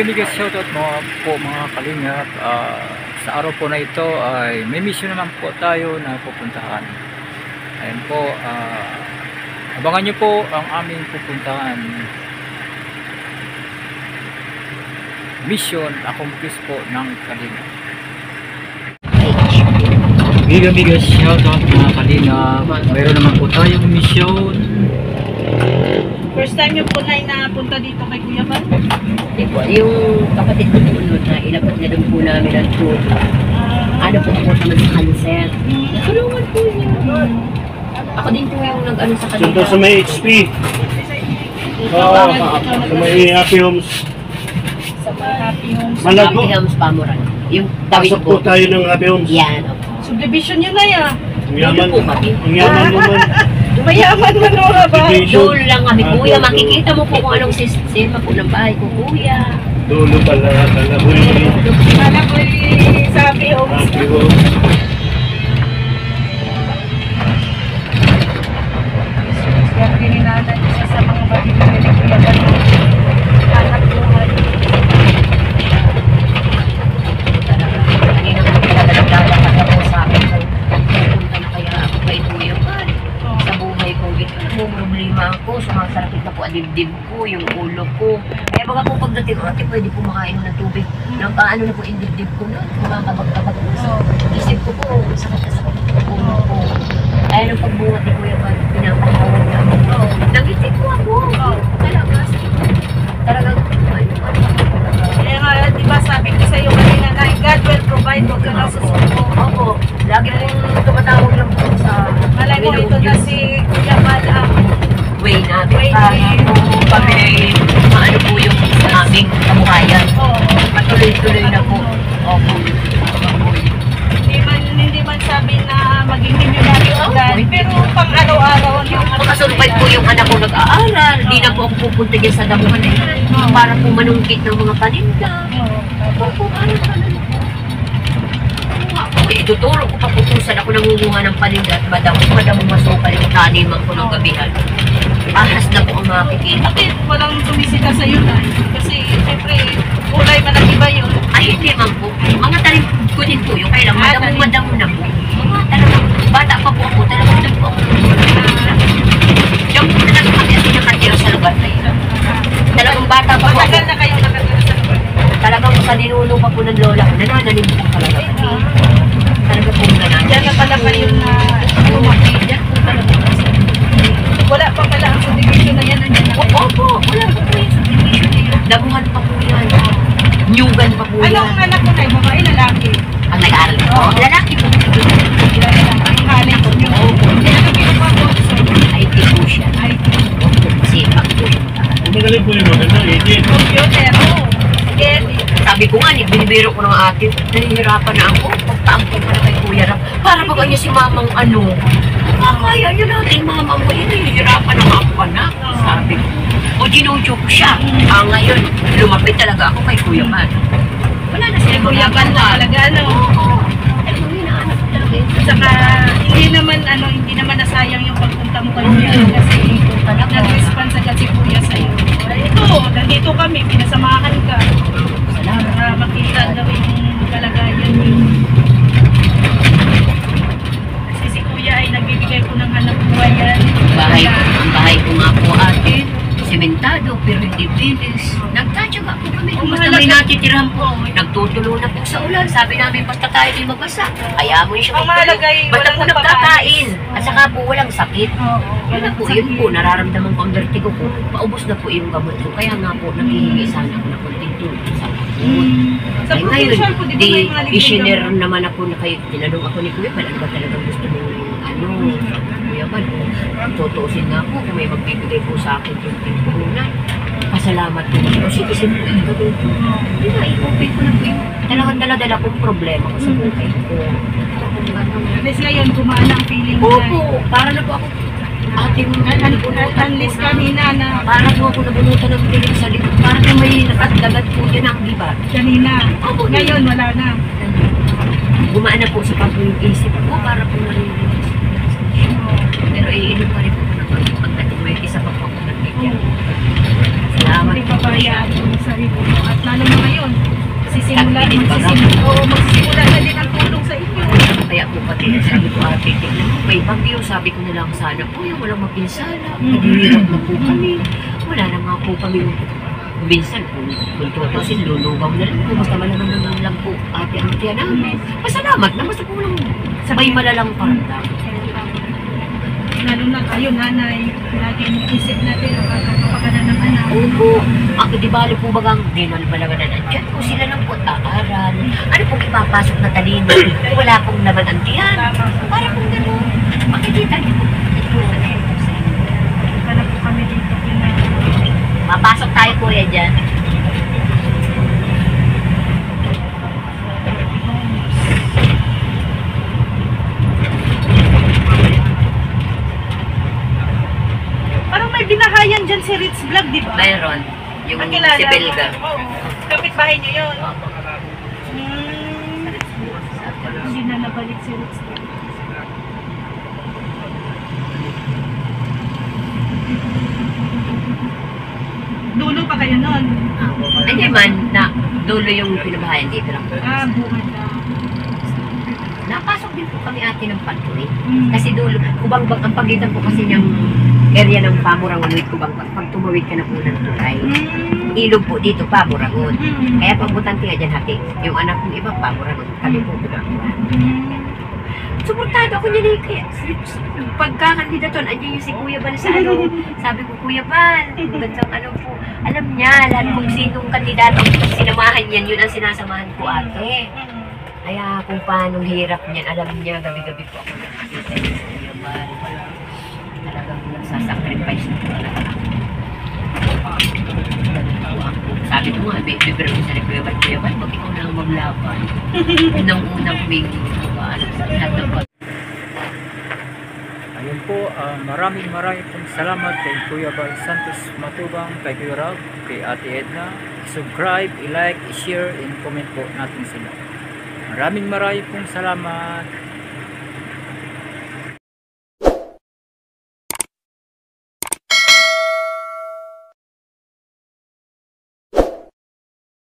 Mega shoutout po mga kalingap. Sa araw po na ito ay may mission naman po tayo na pupuntahan. Ayan po, abangan nyo po ang aming pupuntahan. Mission accomplish po ng kalingap. Mega shoutout mga kalingap. Mayroon naman po tayong mission. First time yung po na punta dito kay Kuya Bal? Hindi po, yung kapatid ko tulod na ilapat na doon po namin ang tour. Ano po ako naman sa cancer. Tulungan po niya. Ako din po yung nag-ano sa kanila. Dito sa may HP. Oo, sa may Happy Homes. Sa mga Happy Homes. Malago. Happy Homes Pamuran. Yung tawid Pasok po. po tayo ng Happy Homes. Yan, opo. Subdivision yun na yan. Ang yaman. Doon po kami. Ang yaman mo man. Mayaman man o ba? Doon lang kami, kuya. Makikita mo po kung anong sistema po ng bahay ko, kuya. Dulo pala. Uy. Kala ko sa Happy Homes. Happy Homes. Kaya kininala isa sa mga bagay ni Kuya Bal. Anak buhay. Kanina ko pinadalagdagan ako sa akin. Pupunta na kaya ako kay Kuya Bal. Sa buhay ko, ito na problema ako. Sumasakit na po ang dibdib ko, yung ulo ko. Kaya baga po pagdating, ate pwede po makain ng tubig. Nagkaano na po yung dibdib ko na. Kumakabag-kabag po sa isip ko po. Sakit na sakit po ulo ko. Kaya nung pagbungat ni Kuya Bal, pinapakawag na ako. Nagitik po ako. Talaga. Talagang, Kaya nga, di ba sabi ko sa iyo kanina na God will provide, huwag ka lang susuko. Opo, lagi pong tumatawag lang po sa Malay mo ito na si Kuya Bal ang way namin Way para namin. po kami maano po yung aming kabuhayan. Patuloy-tuloy na po. Opo. hindi man sabi na maging milyonaryo agad, pero pang araw-araw yung Pagkasurvive po yung anak ko nag-aaral, di na po ako pupunta dyan sa damuhan eh. Para po manungkit ng mga paninda. Opo, ano pa na ituturo ko pa pupusan ako nangunguha ng paninda at madamong masukal yung taniman ko ng gabihan. Ahas na po ang makikita. bakit walang tumisita sa iyo na? Kasi siyempre, kulay man ang iba yun. Ay, hindi man po. Mga talim ko din po yung kailang madamo na po. Mga talagang bata pa po ako, talagang lang po ako. Diyan po talaga kami at nakatira sa lugar na yun. Talagang bata pa po ako. Matagal na kayo nakatira sa lugar. Talagang sa ninuno pa po ng lola ko, nanananim po talaga kami. Talaga po nanananim. Diyan na pala kayo na Lumaki, diyan po talaga. wala pa pala ang subdivision na yan. Nandiyan na kayo. Opo, wala po po yung subdivision na yun. Damuhan pa po yan. Nyugan pa po yan. Anong anak ko na babae, lalaki? Ang nag-aaral po. Lalaki po. Ang halay ko niyo. Kaya nagpilo pa po. IT po siya. Kasi pag po siya. Magaling po yung maganda. Agent. Computer, oo. Sige, Sabi ko nga, binibiro ko ng ate, nahihirapan na ako. Pagtampon pa na kay Kuya Ram. Para ba kanya si mamang ano? Kaya yun natin, mamang mo yun, nahihirapan na ako anak. Sabi ko. O ginujo ko siya. Ngayon, lumapit talaga ako kay Kuya Man. Wala na sila Kuya Bal na talaga, ano? Oo. Talagang hinahanap ko talaga yun. Saka, hindi naman nasayang yung pagpunta mo kay Kuya kasi nag-response agad si Kuya sa'yo. Ito, nandito kami, pinasamahan ka. Salamat. Para makita daw yung kalagayan niyo. Kasi si Kuya ay nagbibigay ko ng hanap buhayan. Ang bahay ko nga po ate, sementado, pero hindi bilis. Nagtatsaga po kami. Ang Basta mahalaga- may natitirahan po. Nagtutulo na po sa ulan. Sabi namin, basta tayo din magbasa. Kaya mo siya Ang mahalaga ay basta walang po nagkakain. At saka po walang sakit. Oo. Yun na po, yun po, nararamdaman ko ang vertigo ko. Paubos na po yung gamot ko. Kaya nga po, naghihingi sana ako ng konting tulong sa gamot. Sa Ay, ngayon, provincial po, di ba may mga libre visioner gamot? naman ako na kayo. Tinanong ako ni Kuya Bal, ano ba talagang gusto mo Kuya Bal, tutuusin nga po kung may magbibigay po sa akin yung puhunan. Pasalamat po. O sige, simple ang gagawin ko. Hindi na, i-open ko na po yung talagang dala-dala kong problema ko sa buhay ko. At least ngayon, gumana ang feeling mo. Opo, para na po ako ating Unless kanina na para po ako nabunutan ng piling sa likod. Para na may nakatdagat po yan ang gibat. kanina. Opo, Ngayon, wala na. Gumaan na po sa pag-iisip ko para po nalilinis. Pero iinom pa rin po ng pagdating may isa pa po ako nagbigyan. Salamat Hindi po. papayaan mo sa sarili mo. At lalo mo magsisimula na din ang tulong sa inyo. Kaya po pati sabi ko ate, tignan mo, may bagyo, sabi ko na lang sana po yung walang mapinsala. Naghihirap na po kami. Wala na nga po kami. Minsan, kung tutusin, lulugaw na lang po. Basta malaman lang po ate ang tiyan namin. Masalamat na, basta po lang sabay malalang paramdam. Lalo na kayo, nanay, laging isip natin ang kakapaganan ng anak. Opo. Ako di bali po bagang di naman malaman na nandiyan po sila lang po aaral. Ano pong ipapasok na talino? Wala pong laman ang tiyan. Para pong gano'n. Makikita niyo po. Punta na po kami dito. Mapasok tayo kuya dyan. Parang may binahayan dyan si Ritz Vlog, di ba? Mayroon. Yung Nakilala si Belga. mo? Oo. Kapit-bahay niyo yun. Hindi na nabalik si Ritz Vlog. Dulo pa kayo nun? Hindi man, na dulo yung pinabahayan dito lang po. Buwan na. Napasok din po kami ate ng patuloy. Mm. Kasi dulo, kubangbang, ang pagitan po kasi ng area ng Pamurangon with kubangbang. Pag tumawid ka na po ng tulay, ilog po dito, Pamurangon. Kaya pagbutante nga dyan hati, yung anak kong iba, Pamurangon. Kami po Pamurangon. Suportado ako niya kaya pagkakandidaton, andyan yung si Kuya Bal sa ano. Sabi ko, Kuya Bal, gandang ano po. Alam niya, lahat kung sinong kandidato sinamahan yan, yun ang sinasamahan ko ate. Kaya kung paano hirap niyan, alam niya, gabi-gabi po ako nakikita yung Kuya Bal. Talagang nagsasacrifice na talaga ako. Sabi ko nga, bibiro ko sa Kuya Bal, wag ikaw na maglaban. Unang-unang may Ayun po, maraming pong salamat kay Kuya Bal Santos Matubang, kay Kuya Rob, kay Ate Edna. Subscribe, i-like, i-share, and comment po natin sila. Maraming pong salamat.